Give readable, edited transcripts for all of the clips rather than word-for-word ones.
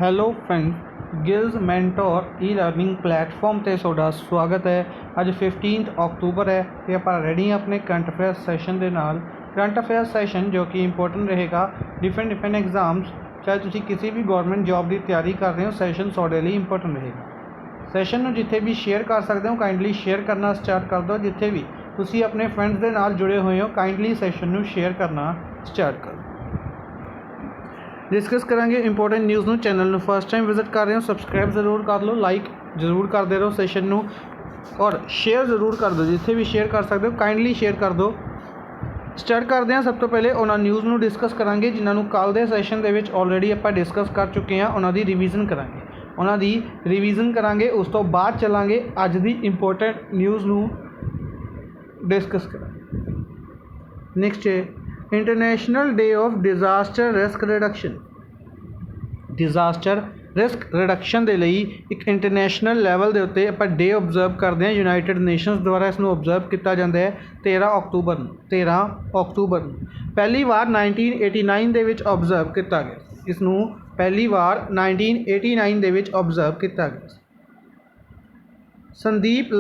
Hello friend ਗਿਲਜ਼ mentor ਈ learning platform ਤੇ ਤੁਹਾਡਾ ਸਵਾਗਤ ਹੈ। ਅੱਜ 15 ਅਕਤੂਬਰ ਹੈ ਤੇ ਆਪਾਂ ਰੈਡੀ ਹਾਂ ਆਪਣੇ ਕਰੰਟ ਅਫੇਅਰ ਸੈਸ਼ਨ ਦੇ ਨਾਲ। ਕਰੰਟ ਅਫੇਅਰ ਸੈਸ਼ਨ ਜੋ ਕਿ ਇੰਪੋਰਟੈਂਟ ਰਹੇਗਾ ਡਿਫਰੈਂਟ ਐਗਜ਼ਾਮਸ, ਚਾਹੇ ਤੁਸੀਂ ਕਿਸੇ ਵੀ ਗਵਰਨਮੈਂਟ ਜੌਬ ਦੀ ਤਿਆਰੀ ਕਰ ਰਹੇ ਹੋ, ਸੈਸ਼ਨ ਤੁਹਾਡੇ ਲਈ ਇੰਪੋਰਟੈਂਟ ਰਹੇਗਾ। ਸੈਸ਼ਨ ਨੂੰ ਜਿੱਥੇ ਵੀ ਸ਼ੇਅਰ ਕਰ ਸਕਦੇ ਹੋ ਕਾਈਂਡਲੀ ਸ਼ੇਅਰ ਕਰਨਾ ਸਟਾਰਟ ਕਰ ਦਿਓ। ਜਿੱਥੇ ਵੀ ਤੁਸੀਂ ਆਪਣੇ ਫਰੈਂਡਸ ਦੇ ਨਾਲ ਜੁੜੇ ਹੋਏ ਹੋ ਕਾਈਂਡਲੀ ਸੈਸ਼ਨ ਨੂੰ ਸ਼ੇਅਰ ਕਰਨਾ ਸਟਾਰਟ ਕਰੋ। डिस्कस करेंगे इंपॉर्टेंट न्यूज़ ਨੂੰ। चैनल ਨੂੰ फर्स्ट टाइम विजिट कर रहे हो सबसक्राइब ज़रूर कर लो, लाइक ज़रूर करते रहो सैशन ਨੂੰ और शेयर ज़रूर कर दो। जिथे भी शेयर कर सकते हो काइंडली शेयर कर दो। ਸਟਾਰਟ ਕਰਦੇ ਹਾਂ। ਸਭ ਤੋਂ ਪਹਿਲੇ ਉਹਨਾਂ ਨਿਊਜ਼ ਨੂੰ ਡਿਸਕਸ ਕਰਾਂਗੇ ਜਿਨ੍ਹਾਂ ਨੂੰ ਕੱਲ੍ਹ ਦੇ ਸੈਸ਼ਨ ਦੇ ਵਿੱਚ ਆਲਰੇਡੀ ਆਪਾਂ ਡਿਸਕਸ ਕਰ ਚੁੱਕੇ ਹਾਂ। ਉਹਨਾਂ ਦੀ ਰਿਵੀਜ਼ਨ ਕਰਾਂਗੇ ਉਸ ਤੋਂ ਬਾਅਦ ਚੱਲਾਂਗੇ ਅੱਜ ਦੀ ਇੰਪੋਰਟੈਂਟ ਨਿਊਜ਼ ਨੂੰ ਡਿਸਕਸ ਕਰਾਂਗੇ। ਨੈਕਸਟ ਹੈ international day of disaster risk reduction ਦੇ ਲਈ ਇੱਕ ਇੰਟਰਨੈਸ਼ਨਲ ਲੈਵਲ ਦੇ ਉੱਤੇ ਆਪਾਂ ਡੇ ਓਬਜ਼ਰਵ ਕਰਦੇ ਹਾਂ। ਯੂਨਾਈਟਿਡ ਨੇਸ਼ਨਸ ਦੁਆਰਾ ਇਸ ਨੂੰ ਓਬਜ਼ਰਵ ਕੀਤਾ ਜਾਂਦਾ ਹੈ 13 ਅਕਤੂਬਰ ਨੂੰ। ਪਹਿਲੀ ਵਾਰ 1989 ਦੇ ਵਿੱਚ ਓਬਜ਼ਰਵ ਕੀਤਾ ਗਿਆ। ਇਸ ਨੂੰ ਪਹਿਲੀ ਵਾਰ 1989 ਦੇ ਵਿੱਚ ਓਬਜ਼ਰਵ ਕੀਤਾ ਗਿਆ। ਸੰਦੀਪ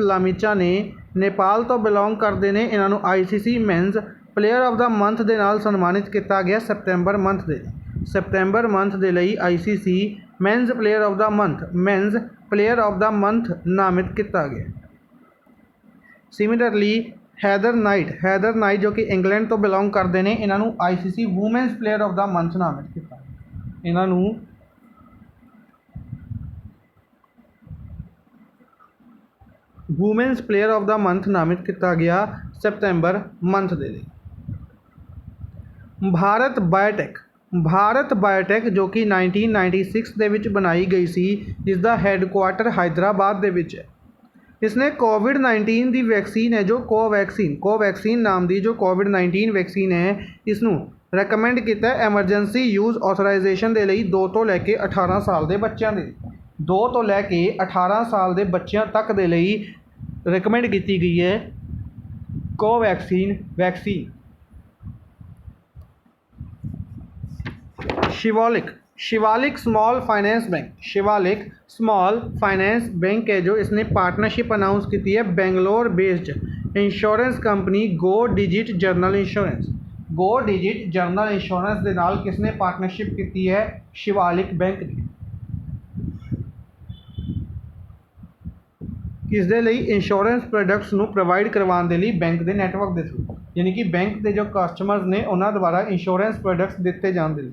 ਲਾਮੀਚਾ ਨੇ ਨੇਪਾਲ ਤੋਂ ਬਿਲੋਂਗ ਕਰਦੇ ਨੇ। ਇਹਨਾਂ ਨੂੰ ICC men's player of the month ਦੇ ਨਾਲ ਸਨਮਾਨਿਤ ਕੀਤਾ ਗਿਆ ਸੈਪਟੈਂਬਰ ਮੰਥ ਦੇ ਲਈ ICC men's player of the month ਨਾਮਿਤ ਕੀਤਾ ਗਿਆ। ਸਿਮਿਲਰਲੀ ਹੈਦਰ ਨਾਈਟ ਜੋ ਕਿ ਇੰਗਲੈਂਡ ਤੋਂ ਬਿਲੋਂਗ ਕਰਦੇ ਨੇ, ਇਹਨਾਂ ਨੂੰ ICC women's player of the month ਨਾਮਿਤ ਕੀਤਾ। ਇਹਨਾਂ ਨੂੰ women's player of the month ਨਾਮਿਤ ਕੀਤਾ ਗਿਆ ਸੈਪਟੈਂਬਰ ਮੰਥ ਦੇ ਲਈ। ਭਾਰਤ ਬਾਇਓਟੈਕ ਜੋ ਕਿ 1996 ਦੇ ਵਿੱਚ ਬਣਾਈ ਗਈ ਸੀ, ਜਿਸ ਦਾ ਹੈੱਡਕੁਆਰਟਰ ਹੈਦਰਾਬਾਦ ਦੇ ਵਿੱਚ ਹੈ। ਇਸਨੇ COVID-19 ਦੀ ਵੈਕਸੀਨ ਹੈ ਜੋ ਕੋਵੈਕਸੀਨ ਨਾਮ ਦੀ ਜੋ COVID-19 ਵੈਕਸੀਨ ਹੈ, ਇਸ ਨੂੰ ਰეკਮੈਂਡ ਕੀਤਾ ਐਮਰਜੈਂਸੀ ਯੂਜ਼ ਆਥੋਰਾਈਜੇਸ਼ਨ ਦੇ ਲਈ 2 ਤੋਂ ਲੈ ਕੇ 18 ਸਾਲ ਦੇ ਬੱਚਿਆਂ ਦੇ 2 ਤੋਂ ਲੈ ਕੇ 18 ਸਾਲ ਦੇ ਬੱਚਿਆਂ ਤੱਕ ਦੇ ਲਈ ਰਿਕਮੈਂਡ ਕੀਤੀ ਗਈ ਹੈ Covaxin vaccine. Shivalik small finance bank है जो इसने पार्टनरशिप अनाउंस की है बेंगलोर बेस्ड इंश्योरेंस कंपनी गो डिजिट जर्नल इंश्योरेंस के नाल किसने पार्टनरशिप की है? शिवालिक बैंक ने। किस दे लई? इंश्योरेंस प्रोडक्ट्स ਨੂੰ प्रोवाइड करवाने के लिए बैंक के नैटवर्क के थ्रू, यानी कि बैंक के जो कस्टमर्स ने उन्होंने द्वारा इंश्योरेंस प्रोडक्ट्स दिते जाने लिए।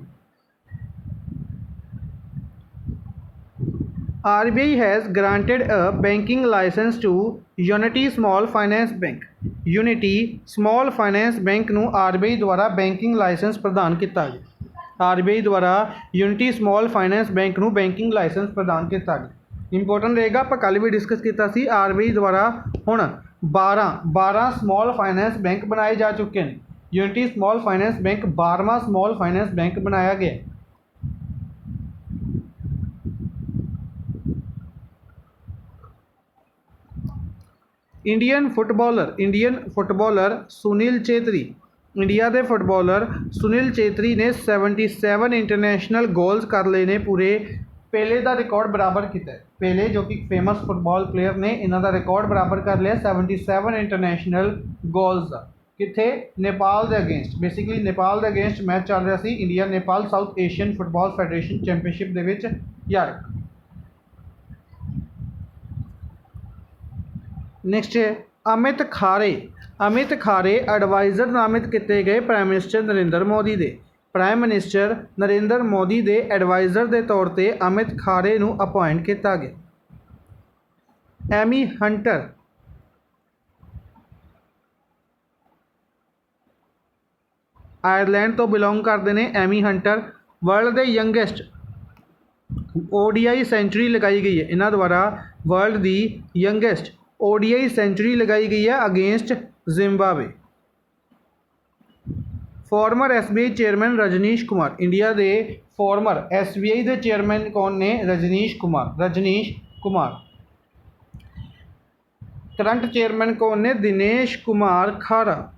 RBI has granted a banking license to Unity Small Finance Bank। Unity Small Finance Bank ਨੂੰ RBI द्वारा बैंकिंग लाइसेंस प्रदान किया गया। RBI द्वारा Unity Small Finance Bank ਨੂੰ बैंकिंग लाइसेंस प्रदान किया गया। इंपॉर्टेंट रहेगा, आप कल भी डिस्कस किया सी। RBI द्वारा हुण 12 स्मॉल फाइनेंस बैंक बनाए जा चुके हैं। यूनिटी स्मॉल फाइनेंस बैंक 12वां स्मॉल फाइनेंस बैंक बनाया गया। Indian footballer Sunil Chhetri, India के फुटबॉलर सुनील छेत्री ने 77 इंटरनेशनल गोल्स कर ले ने पूरे। पेले का रिकॉर्ड बराबर किया। पेले जो कि फेमस फुटबॉल प्लेयर ने, इन्हों का रिकॉर्ड बराबर कर लिया 77 इंटरनेशनल गोल्स का। कितने? नेपाल के अगेंस्ट। बेसिकली नेपाल के अगेंस्ट मैच चल रहा सी India Nepal South Asian Football Federation Championship के यार। नैक्सट है अमित खारे एडवाइज़र नामित किए गए प्राइम मिनिस्टर नरेंद्र मोदी के एडवाइज़र के तौर पर अमित खारे को अपॉइंट किया गया। एमी हंटर आयरलैंड तो बिलोंग करते हैं। एमी हंटर वर्ल्ड के यंगेस्ट ODI सेंचुरी लगाई गई है। इन्हों द्वारा वर्ल्ड की यंगेस्ट ODI सेंचुरी लगाई गई है against Zimbabwe. Former SBI chairman Rajnish Kumar, India के फॉर्मर SBI के चेयरमैन कौन ने? रजनीश कुमार। करंट चेयरमैन कौन ने? दिनेश कुमार खारा।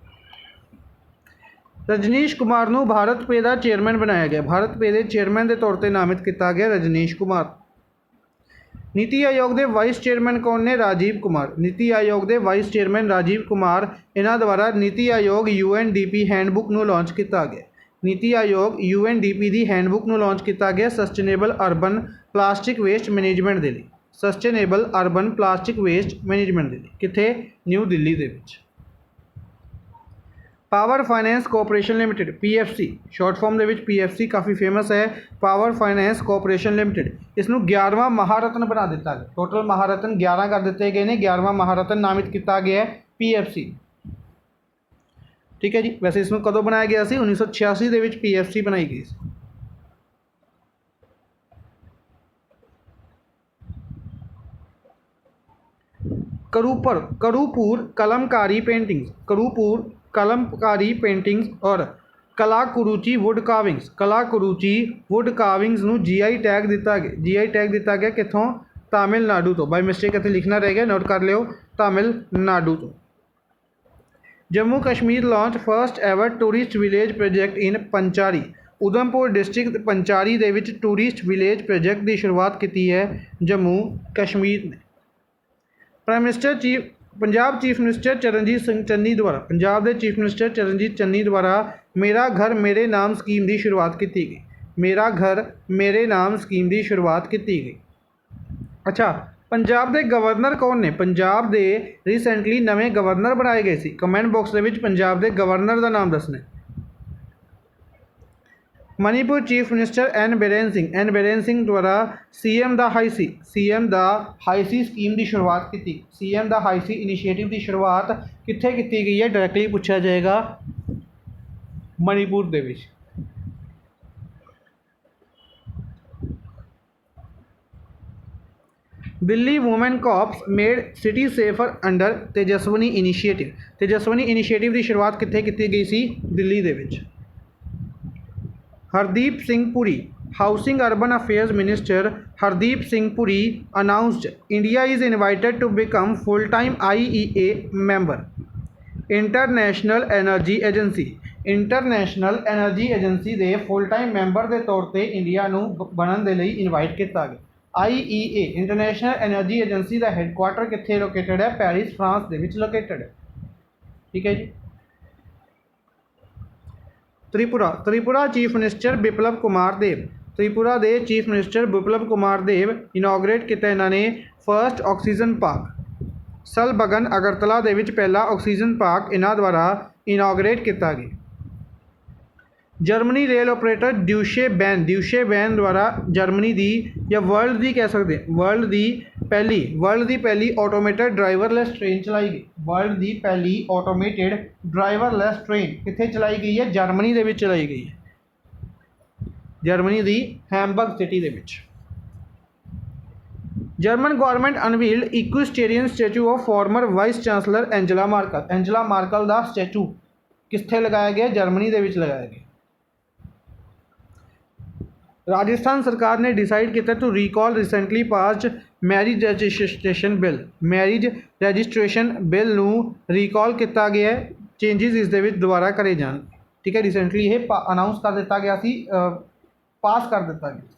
ਰਜਨੀਸ਼ ਕੁਮਾਰ ਨੂੰ ਭਾਰਤ ਪੇ ਦਾ ਚੇਅਰਮੈਨ ਬਣਾਇਆ ਗਿਆ। ਭਾਰਤ ਪੇ ਦੇ ਚੇਅਰਮੈਨ ਦੇ ਤੌਰ 'ਤੇ ਨਾਮਿਤ ਕੀਤਾ ਗਿਆ ਰਜਨੀਸ਼ ਕੁਮਾਰ। ਨੀਤੀ ਆਯੋਗ ਦੇ ਵਾਈਸ ਚੇਅਰਮੈਨ ਕੌਣ ਨੇ? ਰਾਜੀਵ ਕੁਮਾਰ। ਨੀਤੀ ਆਯੋਗ ਦੇ ਵਾਈਸ ਚੇਅਰਮੈਨ ਰਾਜੀਵ ਕੁਮਾਰ। ਇਹਨਾਂ ਦੁਆਰਾ ਨੀਤੀ ਆਯੋਗ UNDP ਹੈਂਡਬੁੱਕ ਨੂੰ ਲਾਂਚ ਕੀਤਾ ਗਿਆ। ਨੀਤੀ ਆਯੋਗ UNDP ਦੀ ਹੈਂਡਬੁੱਕ ਨੂੰ ਲਾਂਚ ਕੀਤਾ ਗਿਆ sustainable urban plastic waste management ਦੇ ਲਈ। Sustainable urban plastic waste management ਦੇ ਲਈ। ਕਿੱਥੇ? ਨਿਊ ਦਿੱਲੀ ਦੇ ਵਿੱਚ। Power finance corporation limited PFC short form ਦੇ ਵਿੱਚ PFC ਕਾਫੀ ਫੇਮਸ ਹੈ। ਪਾਵਰ ਫਾਈਨੈਂਸ ਕਾਰਪੋਰੇਸ਼ਨ ਲਿਮਟਿਡ ਇਸ ਨੂੰ 11ਵਾਂ ਮਹਾਰਤਨ ਬਣਾ ਦਿੱਤਾ ਗਿਆ। ਟੋਟਲ ਮਹਾਰਤਨ 11 ਕਰ ਦਿੱਤੇ ਗਏ ਨੇ। 11ਵਾਂ ਮਹਾਰਤਨ ਨਾਮਿਤ ਕੀਤਾ ਗਿਆ ਹੈ PFC। ਠੀਕ ਹੈ ਜੀ। ਵੈਸੇ ਇਸ ਨੂੰ ਕਦੋਂ ਬਣਾਇਆ ਗਿਆ ਸੀ? 1986 ਦੇ ਵਿੱਚ PFC ਬਣਾਈ ਗਈ ਸੀ। ਕਰੂਪੁਰ ਕਲਮਕਾਰੀ ਪੇਂਟਿੰग्स। ਕਰੂਪੁਰ ਕਲਮਕਾਰੀ ਪੇਂਟਿੰग्स ਔਰ ਕਲਾਕੁਰੂਚੀ ਵੁੱਡ ਕਾਰਵਿੰਗਸ। ਕਲਾਕੁਰੂਚੀ ਵੁੱਡ ਕਾਰਵਿੰਗਸ ਨੂੰ GI ਟੈਗ ਦਿੱਤਾ ਗਿਆ। GI ਟੈਗ ਦਿੱਤਾ ਗਿਆ ਕਿੱਥੋਂ? ਤਾਮਿਲਨਾਡੂ ਤੋਂ। ਬਾਈ ਮਿਸਟੇਕ ਇੱਥੇ ਲਿਖਣਾ ਰਹਿ ਗਿਆ, ਨੋਟ ਕਰ ਲਿਓ, ਤਾਮਿਲਨਾਡੂ ਤੋਂ। Jammu Kashmir launch first ever tourist village project in Panchari. Udhampur district Panchari ਦੇ ਵਿੱਚ ਟੂਰਿਸਟ ਵਿਲੇਜ ਪ੍ਰੋਜੈਕਟ ਦੀ ਸ਼ੁਰੂਆਤ ਕੀਤੀ ਹੈ ਜੰਮੂ ਕਸ਼ਮੀਰ ਨੇ। पंजाब चीफ मिनिस्टर चरणजीत सिंह चन्नी द्वारा पंजाब के चीफ मिनिस्टर चरणजीत चन्नी द्वारा मेरा घर मेरे नाम स्कीम की शुरुआत की गई। मेरा घर मेरे नाम स्कीम की शुरुआत की गई। अच्छा, पंजाब के गवर्नर कौन ने? पंजाब के रिसेंटली नवे गवर्नर बनाए गए सी। कमेंट बॉक्स के पंजाब के गवर्नर का नाम दसना। Manipur chief minister N Biren Singh. N Biren Singh द्वारा CM द हाई सी स्कीम की शुरुआत की। CM द हाई सी इनिशिएटिव की शुरुआत कित्थे की गई है? डायरैक्टली पूछा जाएगा मणिपुर दे विच। Delhi women cops made city safer under Tejaswini initiative. Tejaswini initiative की शुरुआत कित्थे की गई सी? दिल्ली दे विच। Hardeep Singh Puri housing urban affairs minister Hardeep Singh Puri announced India is invited to become full-time IEA member। International energy agency. International energy agency के फुल टाइम मैंबर के तौर पर इंडिया नूं बनन दे लई इनवाइट किया गया। IEA इंटरनेशनल एनर्जी एजेंसी का हैडकुआटर कित्थे लोकेटेड है? पेरिस फ्रांस के विच लोकेटेड है। ठीक है जी। त्रिपुरा चीफ मिनिस्टर बिप्लब कुमार देव। त्रिपुरा के चीफ मिनिस्टर बिप्लब कुमार देव इनॉग्रेट किया इन्होंने फर्स्ट ऑक्सीजन पार्क। सलबगन अगरतला के पहला ऑक्सीजन पार्क इन्हों द्वारा इनॉग्रेट किया गया। Germany rail operator Deutsche ban द्वारा जर्मनी की या वर्ल्ड की कह सकते वर्ल्ड की पहली ऑटोमेटेड ड्राइवरलैस ट्रेन चलाई गई। वर्ल्ड की पहली ऑटोमेटेड ड्राइवरलैस ट्रेन कित्थे चलाई गई है? जर्मनी के विच चलाई गई है। जर्मनी की हैमबर्ग सिटी के विच। German government unveiled equestrian statue of former vice chancellor Angela Merkel. Angela Merkel का स्टैचू कित्थे लगाया गया? जर्मनी के विच लगाया गया। राजस्थान सरकार ने डिसाइड किया to recall recently passed marriage registration bill. Marriage registration bill नूं रिकॉल किया गया है। चेंजिज इस दे विच दोबारा करे जान। ठीक है, रिसेंटली ये अनाउंस कर दिता गया सी, पास कर दिता गया।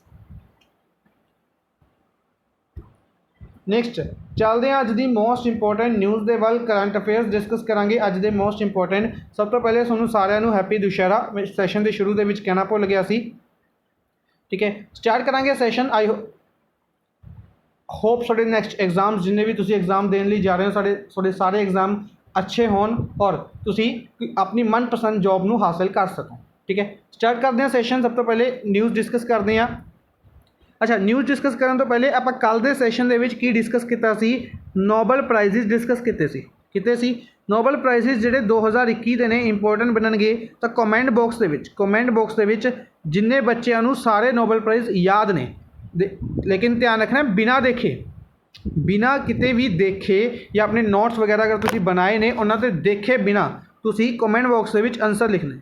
नैक्सट चलते हैं अज की मोस्ट इंपोर्टेंट न्यूज़ के वल। करंट अफेयर्स डिस्कस करांगे अज के मोस्ट इंपोर्टेंट। सब तो पहले तुहानूं सारिआं नूं हैप्पी दुशहरा। सैशन के शुरू के कहना भुल गया सी। ठीक है, स्टार्ट करांगे सैशन। आई होप साढ़े नैक्सट एग्जाम जिन्हें भी तुसीं एग्जाम देने लिए जा रहे हो साढ़े सारे एग्जाम अच्छे होन और तुसीं अपनी मनपसंद जॉब नूं हासिल कर सको। ठीक है, स्टार्ट करते हैं सैशन। सब तो पहले न्यूज़ डिस्कस करते हैं। अच्छा, न्यूज़ डिस्कस करने तो पहले आप कल के सैशन के विच की डिस्कस किया सी? नोबल प्राइज़ डिस्कस किते सी। नोबल प्राइज़ जिहड़े 2021 के ने इंपोर्टेंट बननगे तो कमेंट बॉक्स के जिन्ने बच्चों नूं सारे नोबल प्राइज़ याद ने, लेकिन ध्यान रखना बिना देखे, बिना किते भी देखे या अपने नोट्स वगैरह अगर तुसीं बनाए ने उन्हां ते देखे बिना तुसीं कमेंट बॉक्स के आंसर लिखने।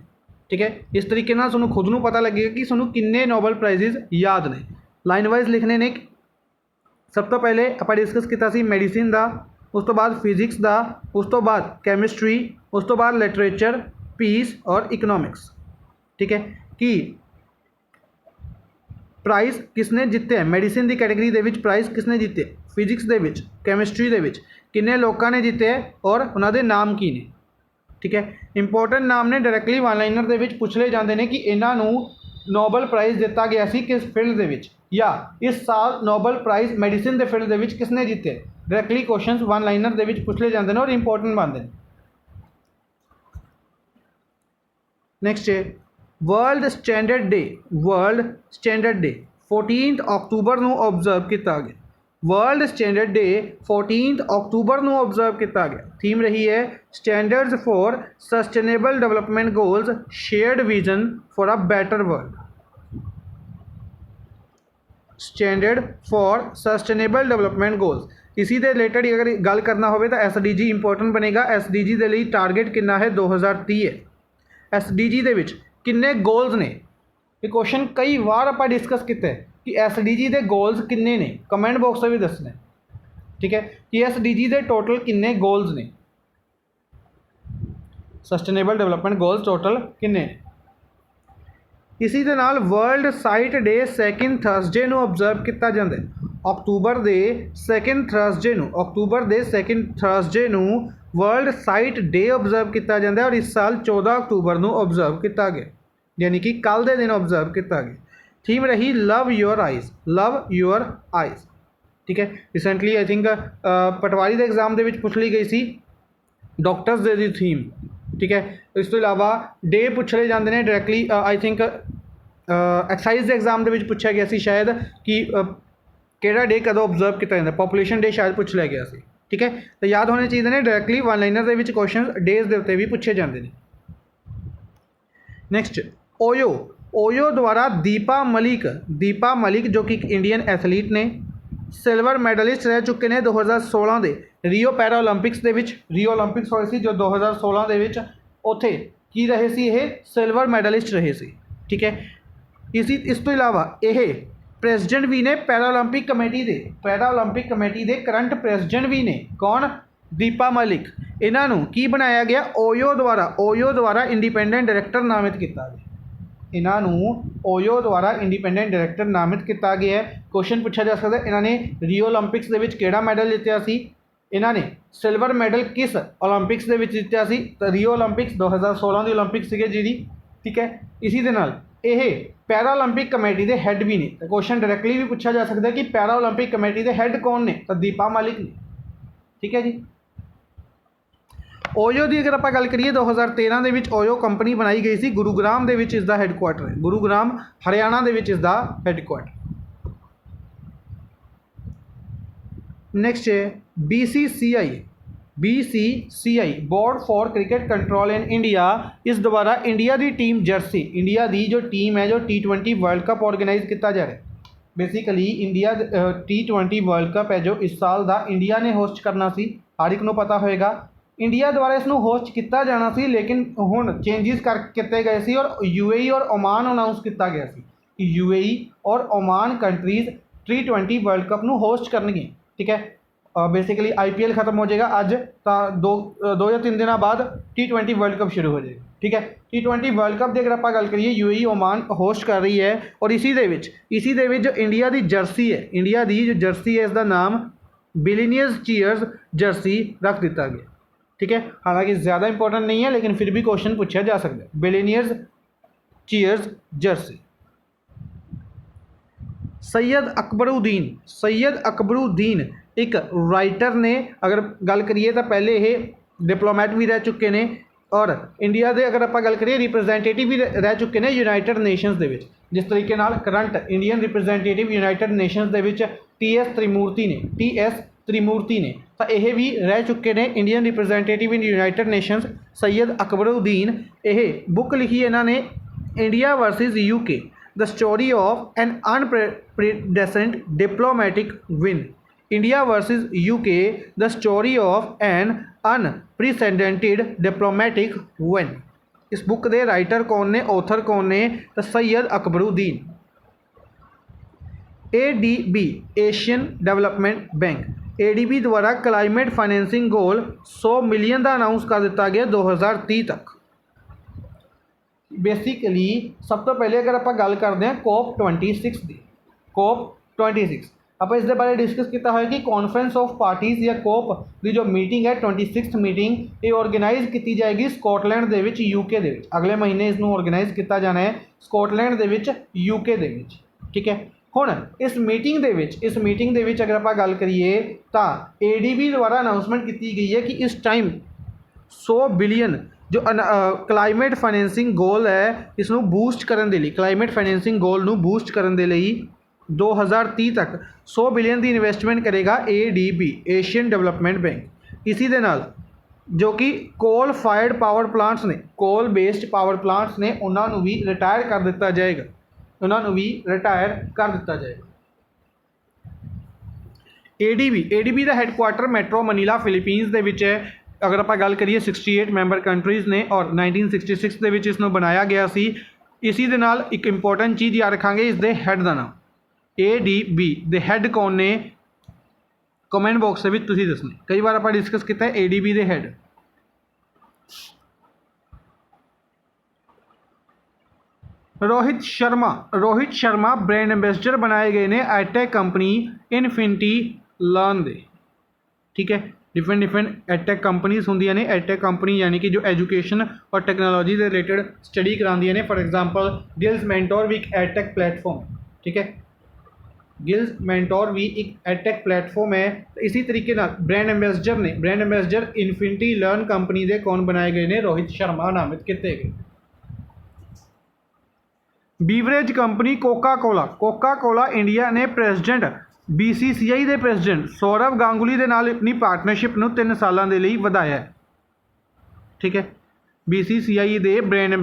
ठीक है, इस तरीके नाल तुहानूं खुद नूं पता लगेगा कि तुहानूं किन्ने नोबल प्राइज़ याद ने। लाइन वाइज लिखने ने। सब तो पहले आप डिस्कस किया सी मेडिसिन का, उस तो बाद फिजिक्स का, उस तो बाद कैमिस्ट्री, उस तो बाद लिटरेचर, पीस और इकोनॉमिक्स। ठीक है कि प्राइज़ किसने जिते है मैडिसिन की कैटेगरी के प्राइज़ किसने जिते, फिजिक्स के कैमिस्ट्री के किन्ने लोगों ने जिते और उन्होंने नाम की ने। ठीक है इंपोर्टेंट नाम ने डायरैक्टली वन लाइनर के पूछ ले जाते हैं कि इन्हों नोबल प्राइज़ दिता गया सी किस फील्ड के या इस साल नोबल प्राइज़ मैडिसिन के फील्ड के किसने जीते। डायरैक्टली क्वेश्चन वन लाइनर के पूछ ले जाते हैं और इंपोर्टेंट बनते हैं। नैक्सट है world standard day. World standard day 14 October को ऑबजर्व किया गया। वर्ल्ड स्टैंडर्ड डे 14 अक्तूबर को ऑबजर्व किया गया। थीम रही है standards for sustainable development goals shared vision for a better world. Standard for sustainable development goals इसी के रिलेटेड अगर गल करना हो तो SDG इंपोर्टेंट बनेगा। SDG के लिए टारगेट कितना है 2030 है। SDG के किन्ने गोल्स ने ये क्वेश्चन कई बार आप डिस्कस किया है कि SDG के गोल्स किन्ने ने, कमेंट बॉक्स में भी दसने। ठीक है कि SDG के टोटल किन्ने गोल्स ने, सस्टेनेबल डेवलपमेंट गोल्स टोटल किन्ने ने। इसी के नाल world site day second Thursday को ऑबजर्व किया जाता है। अक्तूबर के सैकेंड थर्सडे को, अक्तूबर के सैकेंड थर्सडे को वर्ल्ड साइट डे ऑबजर्व किया जाता है और इस साल 14 अक्तूबर को ऑबजर्व किया गया, यानी कि कल के दिन ऑबजर्व किया गया। थीम रही love your eyes, love your eyes. ठीक है रिसेंटली आई थिंक पटवारी के एग्जाम के पूछ ली गई सी डॉक्टर्स डे की थीम। ठीक है इस तो इलावा डे पूछ ले जाते हैं डायरैक्टली आई थिंक एक्साइज के एग्जाम के पूछा गया सी शायद कि केड़ा डे कदों ऑबजर्व किया जाता है, पॉपूलेशन डे शायद पूछ लिया गया सी। ठीक है तो याद होने चाहिए ने डायरैक्टली वन लाइनर के क्वेश्चन डेज के उत्ते भी पूछे जाते हैं। Next OYO. ओयो द्वारा दीपा मलिक जो कि एक इंडियन एथलीट ने सिल्वर मैडलिस्ट रह चुके हैं 2016 के रियो पैरा ओलंपिक्स के रियो ओलंपिक्स होए सी जो 2016 के उत्थे की रहे सी ये सिल्वर मैडलिस्ट रहे सी। ठीक है इस तो इलावा ये प्रेसिडेंट भी ने पैरा ओलंपिक कमेटी के करंट प्रेसिडेंट भी ने। कौन? दीपा मलिक। इन्हों की बनाया गया ओयो द्वारा इंडिपेंडेंट डायरैक्टर नामित किया गया। इन्हों ओयो द्वारा इंडिपेंडेंट डायरैक्टर नामित किया गया है। क्वेश्चन पूछा जा सकता है इन्होंने रियो ओलंपिक्स के केड़ा मैडल जितया सी, इन्होंने सिल्वर मैडल किस ओलंपिक्स के जितया सी, तो रियो ओलंपिक्स 2016 की ओलंपिक्स है जी। ठीक है इसी के नाल यह पैरा ओलंपिक कमेटी के हैड भी ने। तो क्वेश्चन डायरैक्टली भी पूछा जा सकता है कि पैरा ओलंपिक कमेटी के हैड कौन ने, तो दीपा मलिक ने। ठीक है जी ओयो की अगर आप गल करिए 2013 के ओयो कंपनी बनाई गई सी, गुरुग्राम के इसका हैडकुआटर है, गुरुग्राम हरियाणा के इसका हैडकुआटर। नैक्सट है BCCI board for cricket control in India. इस द्वारा इंडिया की टीम जर्सी, इंडिया की जो टीम है जो T20 वर्ल्ड कप ऑर्गेनाइज किया जा रहा है। Basically India T20 world cup है जो इस साल का इंडिया ने होस्ट करना सी, हर एक को पता होएगा। इंडिया द्वारा इसनों होस्ट किया जाना सी लेकिन हुण चेंजिस किए गए सी और UAE और ओमान अनाउंस किया गया सी कि UAE और Oman countries T20 world cup नूं होस्ट करनगे। ठीक है बेसिकली IPL खत्म हो जाएगा अज, तो 2 या 3 दिन बाद T20 वर्ल्ड कप शुरू हो जाएगा। ठीक है T20 वर्ल्ड कप की अगर आप गल करिए UAE ओमान होस्ट कर रही है और इसी दे विच जो इंडिया की जर्सी है, इंडिया की जो जर्सी है इसका नाम बिलीनियर्स चीयर्स जर्सी रख दिता गया। ठीक है हालांकि ज़्यादा इंपॉर्टेंट नहीं है लेकिन फिर भी क्वेश्चन पूछा जा सकता है billionaires cheers Jersey. Syed Akbaruddin एक राइटर ने, अगर गल करिए तो पहले ये डिप्लोमैट भी रह चुके हैं और इंडिया के अगर आप गल करिए रिप्रजेंटेटिव भी रह चुके हैं यूनाइटेड नेशनस के विच। जिस तरीके नाल current Indian representative United Nations के विच TS त्रिमूर्ति ने तो यह भी रह चुके हैं Indian representative in United Nations. Syed Akbaruddin यह बुक लिखी इन्होंने India versus UK the story of an unprecedent diplomatic win. India versus UK the story of an unprecedented diplomatic win. इस बुक के राइटर कौन ने, ऑथर कौन ने, तो Syed Akbaruddin. ADB Asian development bank, ADB द्वारा क्लाइमेट फाइनेंसिंग गोल 100 मिलियन का announce कर दिता गया 2030 तक। बेसिकली सब तो पहले अगर आप गल करते हैं COP26 की, COP26 आप इस बारे डिस्कस किया है कि कॉन्फ्रेंस ऑफ पार्टीज़ या कोप की जो मीटिंग है 26th मीटिंग ये ऑर्गेनाइज की जाएगी स्कॉटलैंड दे विच यूके दे विच। अगले महीने इसनों ऑर्गेनाइज किया जाना है स्कॉटलैंड दे विच यूके दे विच। ठीक है, हुण इस मीटिंग दे विच अगर आप गल करिए तो ADB द्वारा अनाउंसमेंट की गई है कि इस टाइम 100 बिलियन जो क्लाइमेट फाइनेंसिंग गोल है इसनों बूस्ट करने के लिए, क्लाइमेट फाइनेंसिंग गोल नूं बूस्ट करने के लिए 2030 तक 100 बिलियन की इन्वेस्टमेंट करेगा ADB, एशियन डेवलपमेंट बैंक। इसी दे नाल जो कि कोल फायर्ड पावर प्लांट्स ने, कोल बेस्ड पावर प्लांट्स ने, उन्होंने भी रिटायर कर दिता जाएगा, ADB का हैडकुआटर मैट्रो मनीला फिलीपीनस के विच है। अगर आप गल करिए 68 मैंबर कंट्रीज़ ने और 1966 के विच इसनों बनाया गया सी। इसी दे नाल एक इंपॉर्टेंट चीज़ याद रखांगे, इसके हैड का नाम ADB दे हैड कौन ने, कमेंट बॉक्स में तुसीं दसना। कई बार आप डिस्कस किया है ADB they had Rohit Sharma brand ambassador बनाए गए ने edtech company infinity learn they. ठीक है, डिफरेंट एडटेक कंपनीज होंदियां ने, एडटेक कंपनी यानी कि जो एजुकेशन और टैक्नोलॉजी से रिलेटेड स्टडी करांदियां ने। फॉर एग्जांपल गिल्स मेंटोर भी एक एडटेक प्लेटफॉर्म। ठीक है, गिल्स मेंटोर भी एक एडटेक प्लेटफॉर्म है। तो इसी तरीके ना brand ambassador infinity learn company के कौन बनाए गए ने, रोहित शर्मा नामित किए गए। Beverage company Coca Cola India ने प्रेजिडेंट BCCI के प्रेजिडेंट सौरव गांगुली के नाल अपनी पार्टनरशिप में 3 सालों के लिए बढ़ाया है। ठीक है, BCCI के ब्रांड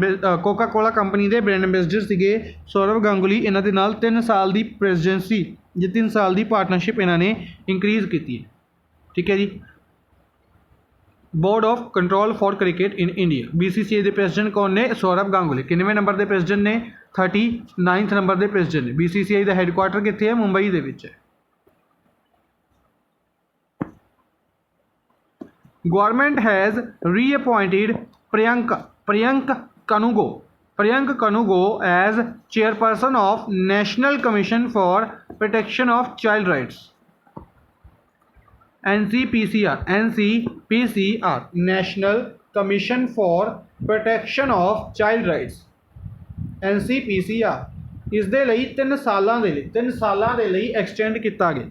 कोका कोला कंपनी के ब्रांड एंबेसडर से सौरव गांगुली, इन्हों के नाल 3 साल की प्रेजिडेंसी जी 3 साल की पार्टनरशिप इन्होंने इंक्रीज़ की है। ठीक है जी, board of control for cricket in India, BCCI के प्रेजिडेंट कौन ने, सौरव गांगुली। कितने नंबर के प्रेजिडेंट ने, 39 नंबर के प्रेजिडेंट ने। BCCI का हैडकुआटर कितने है, मुंबई के विच है। Government has reappointed Priyank Kanungo as chairperson of national commission for protection of child rights, NCPCR, national commission for protection of child rights, NCPCR। इस दे लई 3 सालों के लिए एक्सटेंड किया गया।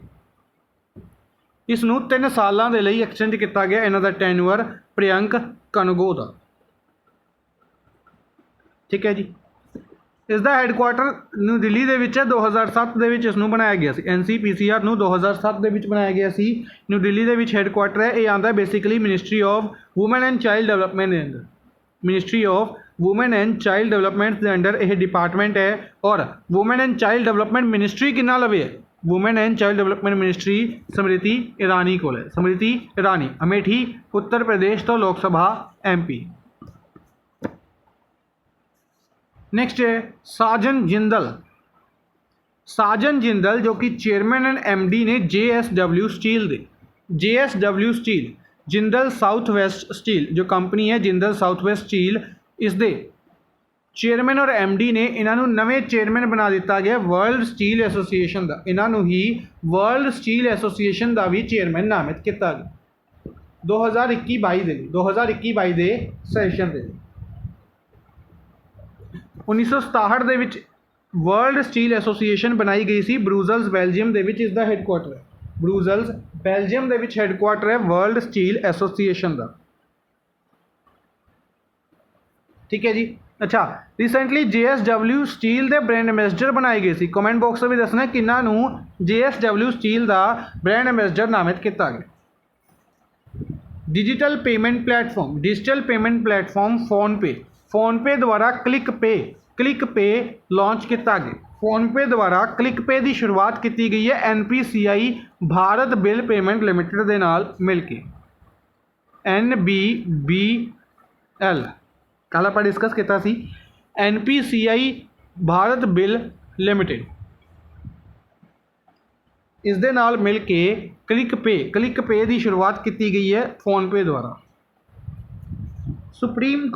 इसनों 3 सालों के लिए एक्सटेंड किया गया इन्हों का टेन्यूअर प्रियंक कनुगो का। ठीक है जी, इसका हैडकुआटर न्यू दिल्ली के विच है। 2007 के विच इसनों बनाया गया सी, NCPCR नूं 2007 के विच बनाया गया सी। न्यू दिल्ली के विच हैडकुआटर है। ये आता basically ministry of women and child development के अंदर, ministry of women and child development के अंडर यह डिपार्टमेंट है। और women and child development ministry किन्ना लवे है, women and child development ministry Smriti Irani को है। स्मृति ईरानी अमेठी उत्तर प्रदेश तो लोक सभा MP। नेक्स्ट है साजन जिंदल जो कि चेयरमैन एंड MD ने JSW स्टील दे। JSW steel Jindal south west steel जो कंपनी है जिंदल साउथ वेस्ट स्टील, इस दे चेयरमैन और MD ने इन्हों नवे चेयरमैन बना दिता गया वर्ल्ड स्टील एसोसीएशन का। इन्हों ही वर्ल्ड स्टील एसोसीएशन का भी चेयरमैन नामित किया गया 2021-22 के सैशन के। 1967 के विच वर्ल्ड स्टील एसोसीएशन बनाई गई सी ब्रुसेल्स बेल्जियम के विच, इसका हैडकुआटर है ब्रुसेल्स बेल्जियम के विच हैडकुआटर है वर्ल्ड स्टील एसोसीएशन का। ठीक है जी, अच्छा रिसेंटली JSW स्टील के ब्रांड एंबेसडर बनाए गए सी। कमेंट बॉक्स में दसना किन्हों JSW स्टील का ब्रांड एंबेसडर नामित किया गया। डिजिटल पेमेंट प्लेटफॉर्म फोनपे द्वारा क्लिक पे लॉन्च किया गया। फोनपे द्वारा क्लिक पे की शुरुआत की गई है NPCI Bharat bill payment limited के नाल मिलके। NBBL कल आप डिस्कस किया सी, NPCI भारत बिल लिमिटेड इस दे नाल मिल के क्लिक पे की शुरुआत की गई है फोनपे द्वारा। ਸੁਪਰੀਮ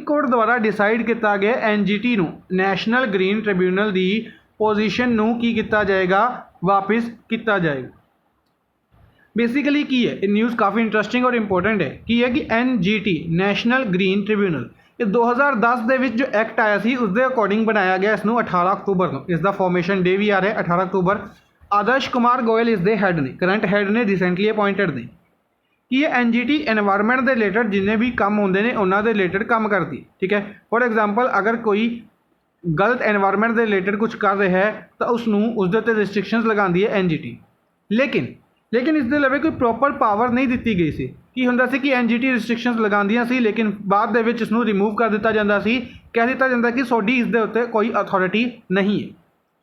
ਕੋਰਟ ਦੁਆਰਾ ਡਿਸਾਈਡ ਕੀਤਾ ਗਿਆ ਐਨਜੀਟੀ ਨੂੰ ਨੈਸ਼ਨਲ ਗ੍ਰੀਨ ਟ੍ਰਿਬਿਊਨਲ ਦੀ ਪੋਜੀਸ਼ਨ ਨੂੰ ਕੀ ਕੀਤਾ ਜਾਏਗਾ, ਵਾਪਿਸ ਕੀਤਾ ਜਾਏਗਾ। ਬੇਸਿਕਲੀ ਕੀ ਹੈ, ਇਹ ਨਿਊਜ਼ ਕਾਫੀ ਇੰਟਰਸਟਿੰਗ ਔਰ ਇੰਪੋਰਟੈਂਟ ਹੈ। ਕੀ ਹੈ ਕਿ ਐਨਜੀਟੀ ਨੈਸ਼ਨਲ ਗ੍ਰੀਨ ਟ੍ਰਿਬਿਊਨਲ ਇਹ 2010 ਦੇ ਵਿੱਚ ਜੋ ਐਕਟ ਆਇਆ ਸੀ ਉਸ ਦੇ ਅਕੋਰਡਿੰਗ ਬਣਾਇਆ ਗਿਆ ਇਸ ਨੂੰ 18 ਅਕਤੂਬਰ ਨੂੰ। ਇਸ ਦਾ ਫਾਰਮੇਸ਼ਨ ਡੇ ਵੀ ਆ ਰਿਹਾ 18 ਅਕਤੂਬਰ। ਆਦਰਸ਼ ਕੁਮਾਰ ਗੋਇਲ ਇਸ ਦੇ ਹੈੱਡ ਨੇ, ਕਰੰਟ ਹੈੱਡ ਨੇ, ਰੀਸੈਂਟਲੀ ਅਪॉइंटेड ਨੇ। ਕਿ ਇਹ ਐਨਜੀਟੀ एनवायरमेंट ਦੇ ਰਿਲੇਟਡ ਜਿੰਨੇ ਵੀ ਕੰਮ ਹੁੰਦੇ ਨੇ ਉਹਨਾਂ ਦੇ ਰਿਲੇਟਡ ਕੰਮ ਕਰਦੀ, ਠੀਕ ਹੈ। ਫੋਰ ਐਗਜ਼ਾਮਪਲ ਅਗਰ ਕੋਈ ਗਲਤ एनवायरमेंट ਦੇ ਰਿਲੇਟਡ ਕੁਝ ਕਰ ਰਿਹਾ ਹੈ ਤਾਂ ਉਸ ਨੂੰ ਉਸ ਦੇ ਉੱਤੇ ਰਿਸਟ੍ਰਿਕਸ਼ਨਸ ਲਗਾਉਂਦੀ ਹੈ ਐਨਜੀਟੀ। ਲੇਕਿਨ ਇਸ ਦੇ ਲਵੇ ਕੋਈ ਪ੍ਰੋਪਰ ਪਾਵਰ ਨਹੀਂ ਦਿੱਤੀ ਗਈ ਸੀ। ਕੀ ਹੁੰਦਾ ਸੀ ਕਿ ਐਨਜੀਟੀ ਰਿਸਟ੍ਰਿਕਸ਼ਨਸ ਲਗਾਉਂਦੀਆਂ ਸੀ ਲੇਕਿਨ ਬਾਅਦ ਦੇ ਵਿੱਚ ਇਸ ਨੂੰ ਰਿਮੂਵ ਕਰ ਦਿੱਤਾ ਜਾਂਦਾ ਸੀ, ਕਹਿ ਦਿੱਤਾ ਜਾਂਦਾ ਕਿ ਤੁਹਾਡੀ ਇਸ ਦੇ ਉੱਤੇ ਕੋਈ ਅਥਾਰਟੀ ਨਹੀਂ ਹੈ,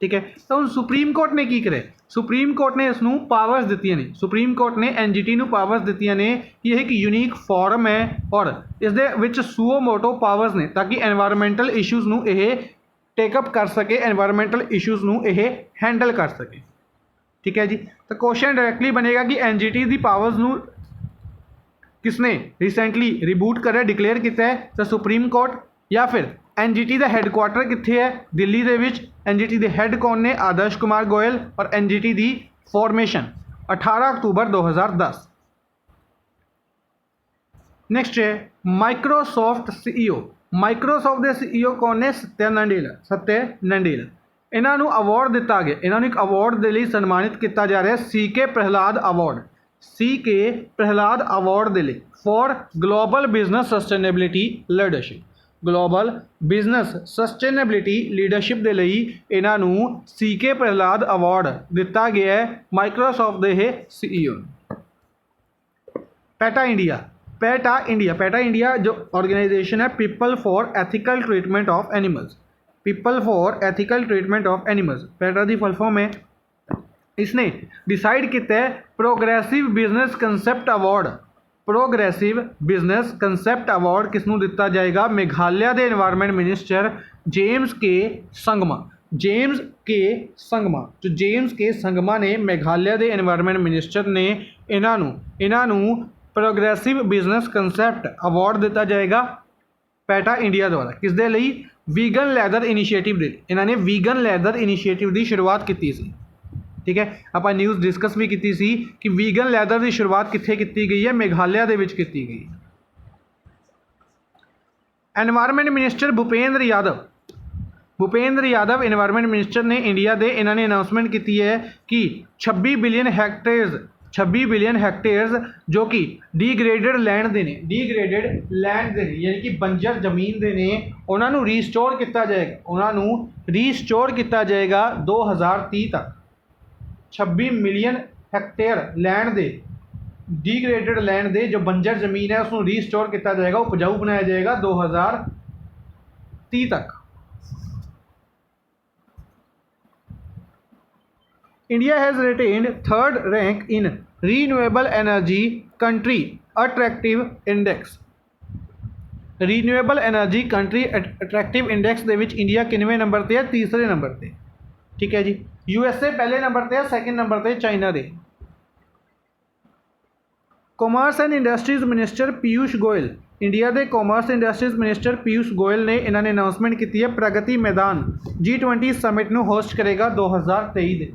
ਠੀਕ ਹੈ। ਤਾਂ ਹੁਣ ਸੁਪਰੀਮ ਕੋਰਟ ਨੇ ਕੀ ਕਰਿਆ, ਸੁਪਰੀਮ ਕੋਰਟ ਨੇ ਇਸ ਨੂੰ ਪਾਵਰਸ ਦਿੱਤੀਆਂ ਨੇ। ਸੁਪਰੀਮ ਕੋਰਟ ਨੇ ਐਨਜੀਟੀ ਨੂੰ ਪਾਵਰਸ ਦਿੱਤੀਆਂ ਨੇ ਕਿ ਇਹ ਇੱਕ ਯੂਨੀਕ ਫੋਰਮ ਹੈ ਔਰ ਇਸ ਦੇ ਵਿੱਚ ਸੂਓ ਮੋਟੋ ਪਾਵਰਸ ਨੇ ਤਾਂ ਕਿ ਐਨਵਾਇਰਮੈਂਟਲ ਇਸ਼ੂਜ਼ ਨੂੰ ਇਹ ਟੇਕਅਪ ਕਰ ਸਕੇ, ਐਨਵਾਇਰਮੈਂਟਲ ਇਸ਼ੂਜ਼ ਨੂੰ ਇਹ हैंडल कर सके, ठीक है जी। तो क्वेश्चन डायरेक्टली बनेगा कि एनजीटी दी पावर्स नू किसने रिसेंटली रिबूट करे डिक्लेयर किया है, तो सुप्रीम कोर्ट या फिर एनजीटी का हैडकुआटर कित्थे है, दिल्ली दे विच। एनजीटी के हैड कौन ने, आदर्श कुमार गोयल। और एनजीटी की फॉर्मेशन 18 अक्तूबर 2010। नेक्स्ट है माइक्रोसॉफ्ट सीईओ। माइक्रोसॉफ्ट के सीईओ कौन ने, सत्या नडेला। इन्हों अवार्ड दिता गया, इन्होंने एक अवार्ड के लिए सन्मानित किया जा रहा है, CK Prahlad award. CK Prahlad award के लिए for global business sustainability leadership. Global business sustainability leadership के लिए इन्हों CK प्रहलाद अवार्ड दिता गया है माइक्रोसॉफ्ट के CEO। पैटा इंडिया जो ऑर्गेनाइजेशन है, people for ethical treatment of animals. People for ethical treatment of animals, PETA की फुल फॉर्म है। इसने डिसाइड किया है progressive business concept award. Progressive business concept award किसनों दिता जाएगा, मेघालय के एनवायरमेंट मिनिस्टर जेम्स के संगमा। जो जेम्स के संगमा ने मेघालय के एनवायरमेंट मिनिस्टर ने इन्हों प्रोग्रेसिव बिजनेस कंसेप्ट अवार्ड दिता जाएगा पैटा इंडिया द्वारा। किस दे लई, वीगन लैदर इनिशिएटिव दे। इन्होंने वीगन लैदर इनिशिएटिव की शुरुआत की सी, ठीक है। आप न्यूज़ डिस्कस भी की सी कि वीगन लैदर की शुरुआत कित्थे की गई है, मेघालय के विच की गई। Environment minister Bhupendra Yadav environment minister ने इंडिया के, इन्होंने अनाउंसमेंट की है कि 26 बिलियन हैक्टेयर्स जो कि डिग्रेडेड लैंड के यानी कि बंजर जमीन के ने, उन्होंने रीस्टोर किया जाएगा 2030 तक। 26 मिलियन हैक्टेयर लैंड के, डिग्रेडेड लैंड के जो बंजर जमीन है उसको रीस्टोर किया जाएगा, उपजाऊ बनाया जाएगा 2030 तक। India has retained 3rd rank in renewable energy country attractive index. Renewable energy country attractive index दे विच इंडिया किनवें नंबर पर है, 3रे नंबर पर, ठीक है जी। USA पहले नंबर पर है, 2nd नंबर पर चाइना दे। Commerce and industries minister Piyush Goyal, India के commerce industries minister Piyush Goyal ने इन्होंने अनाउंसमेंट की है प्रगति मैदान G20 समिट को होस्ट करेगा 2023 के,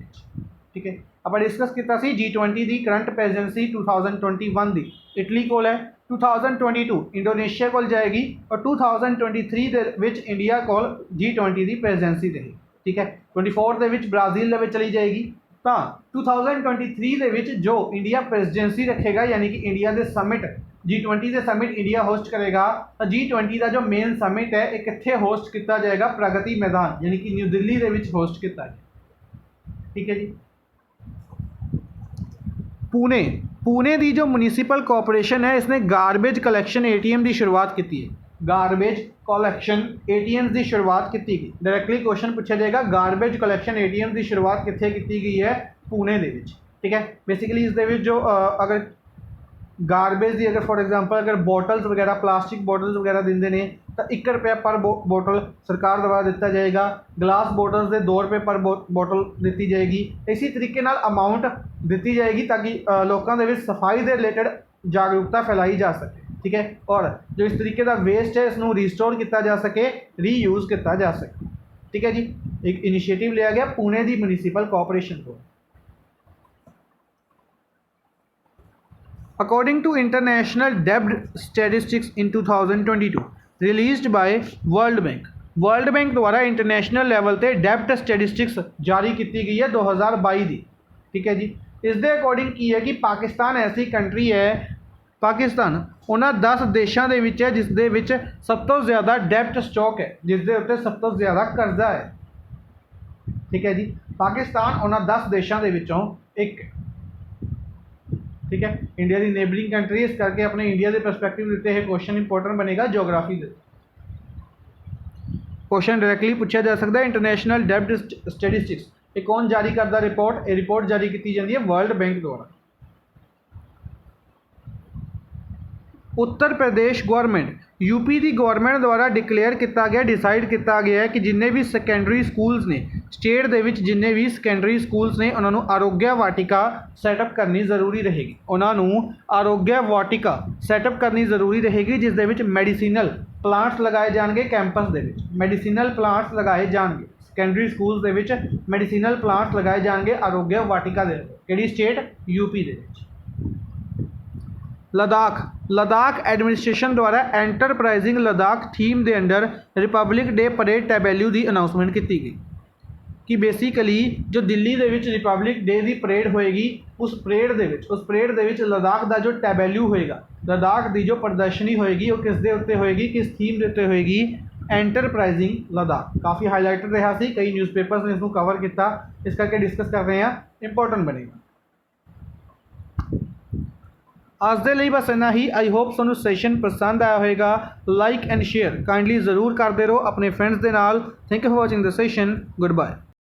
ठीक है। आप डिस्कस किया G20 की करंट प्रेजेंसी 2021 की इटली को है, 2022 इंडोनेशिया को जाएगी और 2023 के इंडिया को G20 की प्रेजेंसी रहेगी, ठीक है। 24 के ब्राज़ील के चली जाएगी। तो 2023 के जो इंडिया प्रेजिडेंसी रखेगा यानी कि इंडिया के समिट G20 के समिट इंडिया होस्ट करेगा, तो G20 का जो मेन समिट है एक कित्थे होस्ट किया जाएगा, प्रगति मैदान यानी कि न्यू दिल्ली के होस्ट किया जाएगा, ठीक है जी। पुणे की जो म्यूनिसिपल कॉरपोरेशन है इसने गारबेज कलैक्शन ATM की शुरुआत की है। गारबेज कलैक्शन ATM की शुरुआत की गई, डायरेक्टली क्वेश्चन पूछा जाएगा गारबेज कलैक्शन ATM की शुरुआत कित्थे की गई है, पुणे के, ठीक है। बेसिकली इस जो अगर गारबेज की अगर फॉर एग्जांपल अगर बॉटल्स वगैरह प्लास्टिक बॉटल्स वगैरह देंगे ने तो ₹1 पर बोतल सरकार द्वारा दिता जाएगा, ग्लास बॉटल्स के ₹2 पर बोतल दी जाएगी। इसी तरीके नाल अमाउंट दी जाएगी ताकि लोगों के सफाई के रिलेटेड जागरूकता फैलाई जा सके, ठीक है। और जो इस तरीके का वेस्ट है इसनों रीस्टोर किया जा सके, रीयूज़ किया जा सके, ठीक है जी। एक इनिशिएटिव लिया गया पुणे की म्यूनिसिपल कॉरपोरेशन को। अकॉर्डिंग टू इंटरनेशनल डेब्ट statistics in 2022 released by world bank द्वारा इंटरनेशनल लैवल पर डेब्ट स्टैटिस्टिक्स जारी की गई है 2022 की, ठीक है जी। इस अकॉर्डिंग की है कि पाकिस्तान ऐसी कंट्री है, पाकिस्तान उन्होंने 10 देशों के विच है जिस दे विच सब तो ज़्यादा डेब्ट स्टॉक है, जिस दे उत्ते सब तो ज़्यादा कर्जा है, ठीक है जी। पाकिस्तान उन्होंने 10 देशों के विचों एक, ठीक है। इंडिया की नेबरिंग कंट्री, इस करके अपने इंडिया के परस्पैक्टिव उत्ते यह क्वेश्चन इंपोर्टेंट बनेगा जोग्राफी के। क्वेश्चन डायरैक्टली पूछा जा सकता है इंटरनेशनल डेब्ट स्टैटिस्टिक्स ये कौन जारी करता रिपोर्ट, ये रिपोर्ट जारी की जाती है वर्ल्ड बैंक द्वारा। उत्तर प्रदेश गवर्नमेंट यूपी की गवर्नमेंट द्वारा डिकलेयर किया गया, डिसाइड किया गया है कि जिन्ने भी सैकेंडरी स्कूल्स ने स्टेट दे विच जिन्ने भी सैकेंडरी स्कूल्स ने उन्होंने आरोग्य वाटिका सैटअप करनी जरूरी रहेगी, उन्होंने आरोग्य वाटिका सैटअप करनी जरूरी रहेगी जिस दे विच मैडिसिनल प्लांट्स लगाए जाएंगे, कैंपस दे विच मैडिसिनल प्लांट्स लगाए जाएंगे, सैकेंडरी स्कूल्स दे विच मैडिसिनल प्लांट्स लगाए जाएंगे आरोग्य वाटिका दे किहड़ी स्टेट यूपी दे विच। लद्दाख एडमिनिस्ट्रेशन द्वारा एंटरप्राइजिंग लद्दाख थीम के under republic day parade tableau की अनाउंसमेंट की गई कि बेसिकली जो दिल्ली के विच रिपब्लिक डे की परेड होएगी उस परेड दे विच लद्दाख का जो टैबेल्यू होएगा, लद्दाख की जो प्रदर्शनी होएगी वो किस दे उत्ते होएगी, किस थीम के उत्ते होएगी, एंटरप्राइजिंग लद्दाख। काफ़ी हाईलाइटेड रहा सी, कई न्यूज़पेपर्स ने इसको कवर किया, इस करके डिस्कस कर रहे हैं, इंपॉर्टेंट बनेगा। आज दे लिए बस इन्ना ही। आई होप तुहानू सैशन पसंद आया होगा। लाइक एंड शेयर काइंडली जरूर करते रहो अपने फ्रेंड्स के नाल। Thank you for watching the session. Good bye.